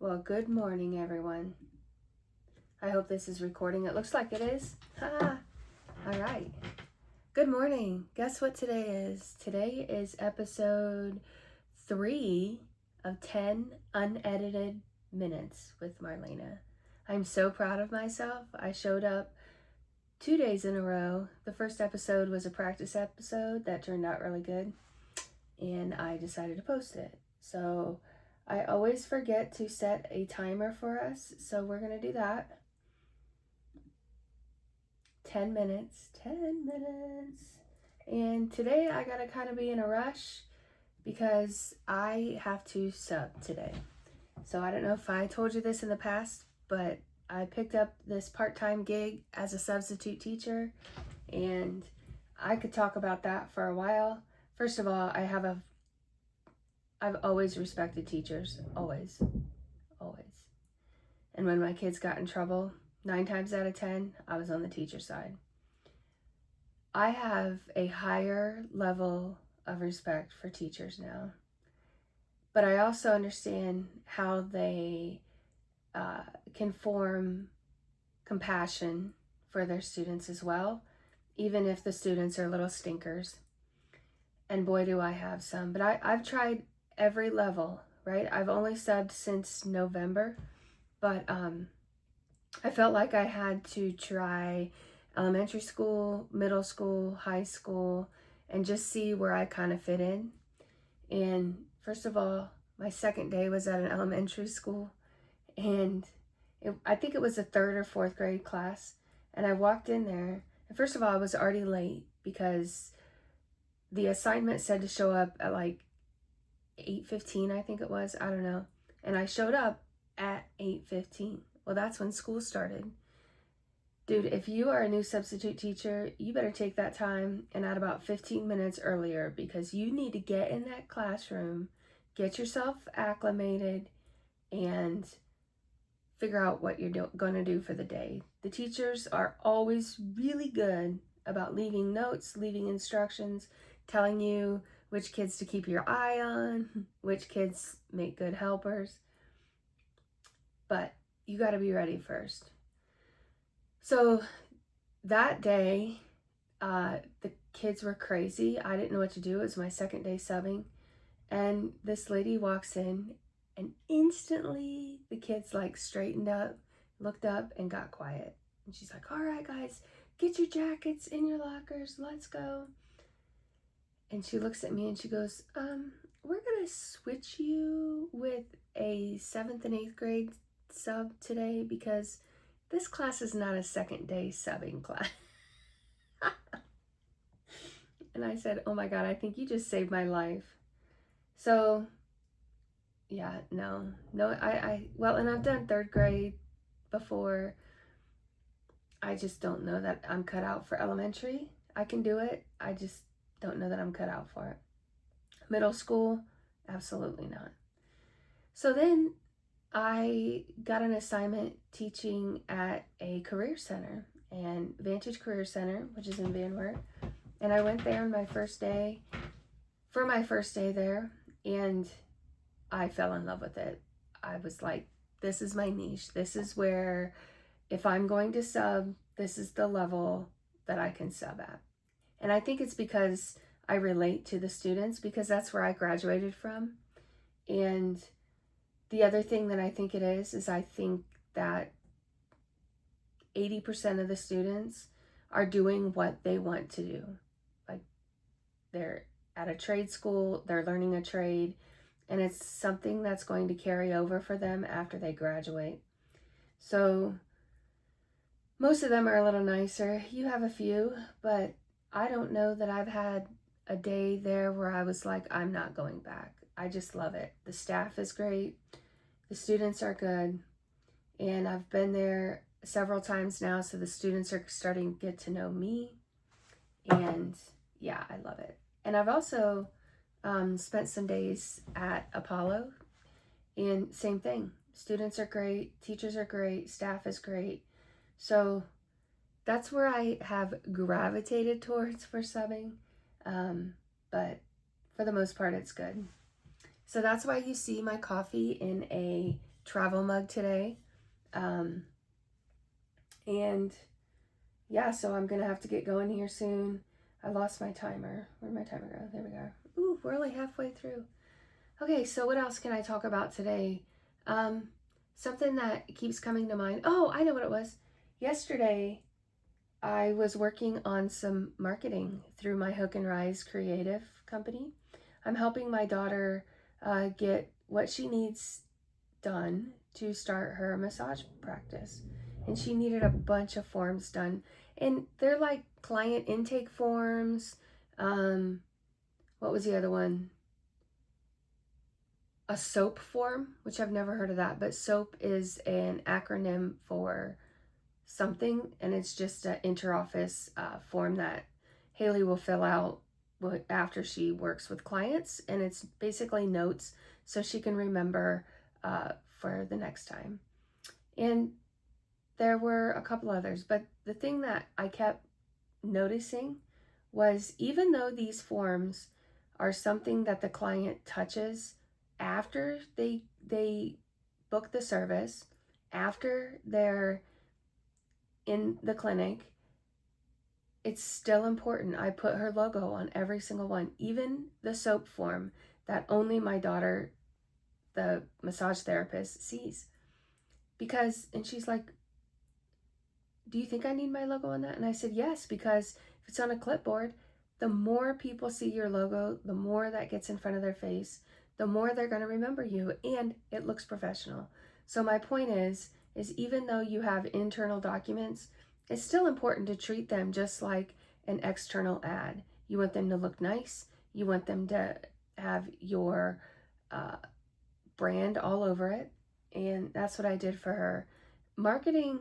Well, good morning, everyone. I hope this is recording. It looks like it is. Ha! All right. Good morning. Guess what today is? Today is episode 3 of 10 unedited minutes with Marlena. I'm so proud of myself. I showed up 2 days in a row. The first episode was a practice episode that turned out really good, and I decided to post it. So I always forget to set a timer for us, so we're going to do that. 10 minutes, 10 minutes. And today I got to kind of be in a rush because I have to sub today. So I don't know if I told you this in the past, but I picked up this part-time gig as a substitute teacher, and I could talk about that for a while. First of all, I've always respected teachers, always. And when my kids got in trouble, 9 times out of 10, I was on the teacher side. I have a higher level of respect for teachers now, but I also understand how they can form compassion for their students as well, even if the students are little stinkers. And boy, do I have some. But I've tried every level, right? I've only subbed since November, but I felt like I had to try elementary school, middle school, high school, and just see where I kind of fit in. And first of all, my second day was at an elementary school, and I think it was a 3rd or 4th grade class. And I walked in there, and first of all, I was already late because the assignment said to show up at like 8:15, I think it was. I don't know. And I showed up at 8:15. Well, that's when school started. Dude, if you are a new substitute teacher, you better take that time and add about 15 minutes earlier, because you need to get in that classroom, get yourself acclimated, and figure out what you're going to do for the day. The teachers are always really good about leaving notes, leaving instructions, telling you which kids to keep your eye on, which kids make good helpers. But you got to be ready first. So that day, the kids were crazy. I didn't know what to do. It was my second day subbing. And this lady walks in, and instantly the kids like straightened up, looked up, and got quiet. And she's like, "All right, guys, get your jackets in your lockers. Let's go." And she looks at me and she goes, we're going to switch you with a 7th and 8th grade sub today, because this class is not a second day subbing class. And I said, "Oh my God, I think you just saved my life." So yeah, no, well, and I've done 3rd grade before. I just don't know that I'm cut out for elementary. I can do it. I just don't know that I'm cut out for it. Middle school, absolutely not. So then I got an assignment teaching at a career center, and Vantage Career Center, which is in Van Wert. And I went there on my first day, there, and I fell in love with it. I was like, this is my niche. This is where, if I'm going to sub, this is the level that I can sub at. And I think it's because I relate to the students, because that's where I graduated from. And the other thing that I think it is I think that 80% of the students are doing what they want to do. Like, they're at a trade school, they're learning a trade, and it's something that's going to carry over for them after they graduate. So most of them are a little nicer. You have a few, but I don't know that I've had a day there where I was like, I'm not going back. I just love it. The staff is great. The students are good. And I've been there several times now, so the students are starting to get to know me. And yeah, I love it. And I've also spent some days at Apollo, and same thing. Students are great, teachers are great, staff is great. So that's where I have gravitated towards for subbing. But for the most part, it's good. So that's why you see my coffee in a travel mug today. And yeah, so I'm gonna have to get going here soon. I lost my timer. Where'd my timer go? There we go. Ooh, we're only halfway through. Okay, so what else can I talk about today? Something that keeps coming to mind. Oh, I know what it was. Yesterday, I was working on some marketing through my Hook and Rise creative company. I'm helping my daughter get what she needs done to start her massage practice. And she needed a bunch of forms done. And they're like client intake forms. What was the other one? A SOAP form, which I've never heard of that, but SOAP is an acronym for something, and it's just an interoffice form that Haley will fill out after she works with clients, and it's basically notes so she can remember for the next time. And there were a couple others, but the thing that I kept noticing was, even though these forms are something that the client touches after they book the service, after they're in the clinic, it's still important. I put her logo on every single one, even the SOAP form that only my daughter, the massage therapist, sees. Because, and she's like, do you think I need my logo on that? And I said, yes, because if it's on a clipboard, the more people see your logo, the more that gets in front of their face, the more they're going to remember you, and it looks professional. So my point is even though you have internal documents, it's still important to treat them just like an external ad. You want them to look nice. You want them to have your brand all over it. And that's what I did for her. Marketing,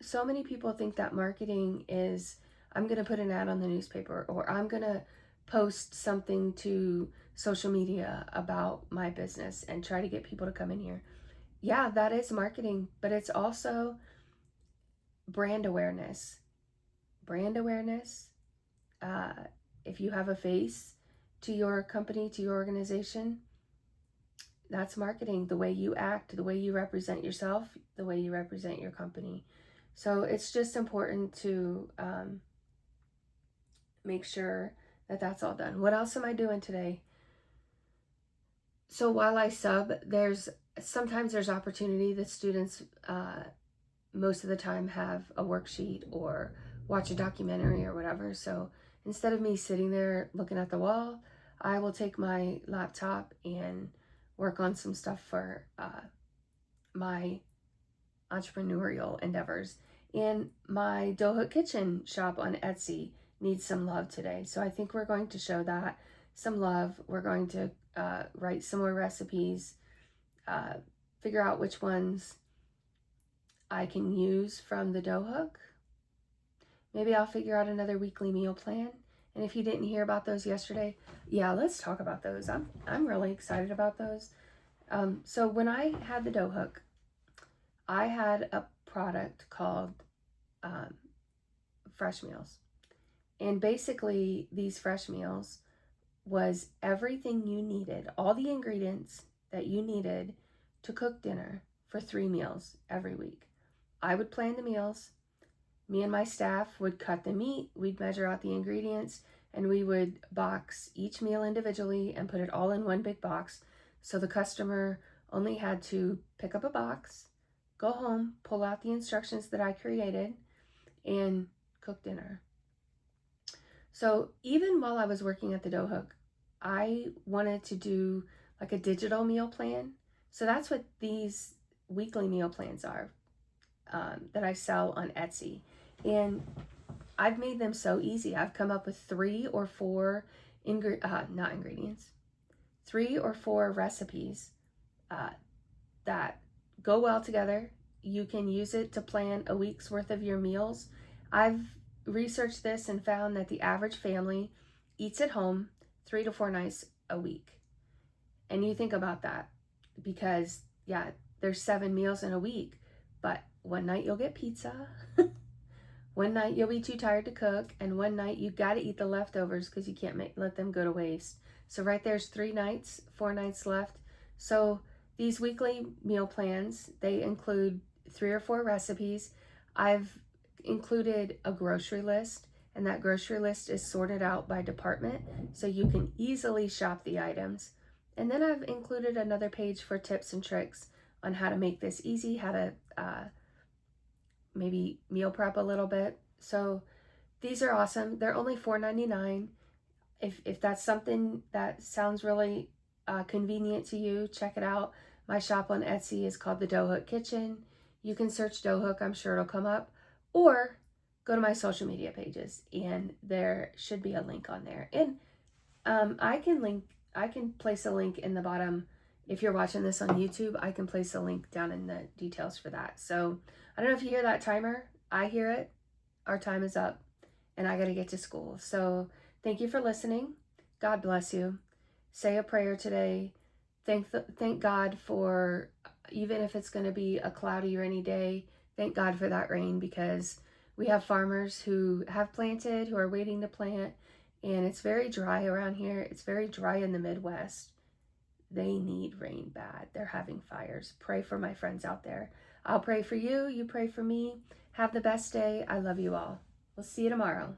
so many people think that marketing is, I'm going to put an ad on the newspaper, or I'm going to post something to social media about my business and try to get people to come in here. Yeah, that is marketing, but it's also brand awareness. Brand awareness. If you have a face to your company, to your organization, that's marketing. The way you act, the way you represent yourself, the way you represent your company. So it's just important to make sure that that's all done. What else am I doing today? So while I sub, sometimes there's opportunity that students most of the time have a worksheet or watch a documentary or whatever. So instead of me sitting there looking at the wall, I will take my laptop and work on some stuff for my entrepreneurial endeavors. And my dough hook kitchen shop on Etsy needs some love today. So I think we're going to show that some love. We're going to write some more recipes, figure out which ones I can use from the dough hook. Maybe I'll figure out another weekly meal plan. And if you didn't hear about those yesterday, yeah, let's talk about those. I'm really excited about those. So when I had the dough hook, I had a product called Fresh Meals. And basically, these fresh meals was everything you needed, all the ingredients that you needed to cook dinner for 3 meals every week. I would plan the meals. Me and my staff would cut the meat. We'd measure out the ingredients, and we would box each meal individually and put it all in one big box. So the customer only had to pick up a box, go home, pull out the instructions that I created, and cook dinner. So even while I was working at the dough hook, I wanted to do like a digital meal plan. So that's what these weekly meal plans are that I sell on Etsy. And I've made them so easy. I've come up with 3 or 4 3 or 4 recipes that go well together. You can use it to plan a week's worth of your meals. I've researched this and found that the average family eats at home 3 to 4 nights a week. And you think about that, because yeah, there's 7 meals in a week, but one night you'll get pizza, one night you'll be too tired to cook, and one night you got to eat the leftovers because you can't let them go to waste. So right there's 3 nights, 4 nights left. So These weekly meal plans, they include 3 or 4 recipes. I've included a grocery list, and that grocery list is sorted out by department so you can easily shop the items. And then I've included another page for tips and tricks on how to make this easy, how to maybe meal prep a little bit. So these are awesome. They're only $4.99. If that's something that sounds really convenient to you, check it out. My shop on Etsy is called the Dough Hook Kitchen. You can search Dough Hook, I'm sure it'll come up, or go to my social media pages, and there should be a link on there. And I can place a link in the bottom. If you're watching this on YouTube, I can place a link down in the details for that. So I don't know if you hear that timer. I hear it. Our time is up, and I got to get to school. So thank you for listening. God bless you. Say a prayer today. Thank God for, even if it's going to be a cloudy rainy day, thank God for that rain, because we have farmers who have planted, who are waiting to plant, and it's very dry around here. It's very dry in the Midwest. They need rain bad. They're having fires. Pray for my friends out there. I'll pray for you. You pray for me. Have the best day. I love you all. We'll see you tomorrow.